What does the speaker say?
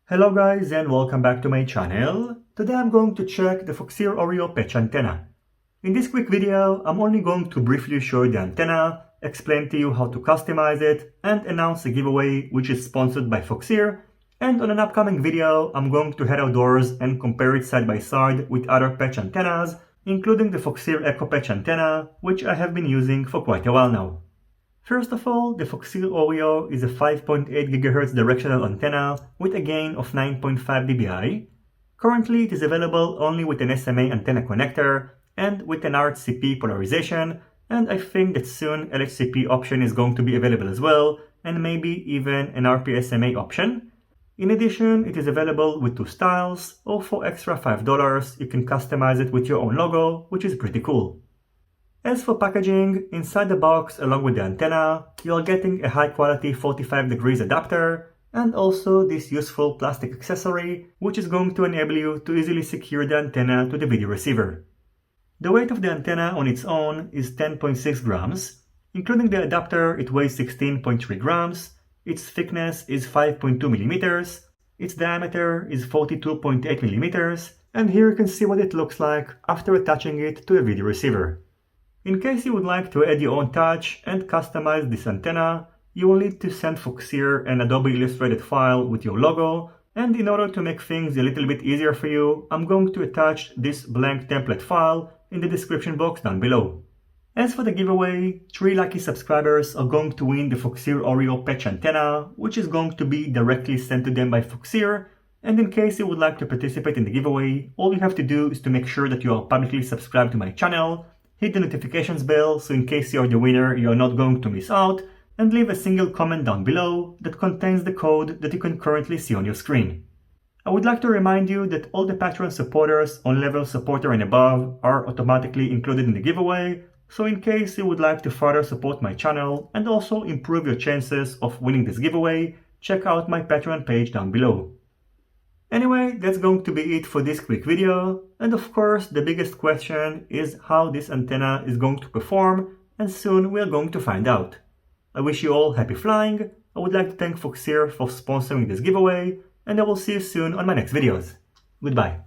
Hello guys and welcome back to my channel. Today I'm going to check the Foxeer Oreo patch antenna. In this quick video, I'm only going to briefly show you the antenna, explain to you how to customize it, and announce a giveaway which is sponsored by Foxeer. And on an upcoming video, I'm going to head outdoors and compare it side by side with other patch antennas, including the Foxeer Echo patch antenna, which I have been using for quite a while now. First of all, the Foxeer Oreo is a 5.8 GHz directional antenna with a gain of 9.5 dBi. Currently, it is available only with an SMA antenna connector and with an RHCP polarization, and I think that soon LHCP option is going to be available as well, and maybe even an RPSMA option. In addition, it is available with two styles, or for extra $5 you can customize it with your own logo, which is pretty cool. As for packaging, inside the box along with the antenna, you are getting a high quality 45 degrees adapter and also this useful plastic accessory which is going to enable you to easily secure the antenna to the video receiver. The weight of the antenna on its own is 10.6 grams. Including the adapter, it weighs 16.3 grams, its thickness is 5.2 millimeters, its diameter is 42.8 millimeters, and here you can see what it looks like after attaching it to a video receiver. In case you would like to add your own touch and customize this antenna, you will need to send Foxeer an Adobe Illustrated file with your logo, and in order to make things a little bit easier for you, I'm going to attach this blank template file in the description box down below. As for the giveaway, 3 lucky subscribers are going to win the Foxeer Oreo patch antenna, which is going to be directly sent to them by Foxeer. And in case you would like to participate in the giveaway, all you have to do is to make sure that you are publicly subscribed to my channel, hit the notifications bell so in case you're the winner you're not going to miss out, and leave a single comment down below that contains the code that you can currently see on your screen. I would like to remind you that all the Patreon supporters on level supporter and above are automatically included in the giveaway, so in case you would like to further support my channel and also improve your chances of winning this giveaway, check out my Patreon page down below. Anyway, that's going to be it for this quick video, and of course the biggest question is how this antenna is going to perform, and soon we are going to find out. I wish you all happy flying. I would like to thank Foxeer for sponsoring this giveaway, and I will see you soon on my next videos. Goodbye.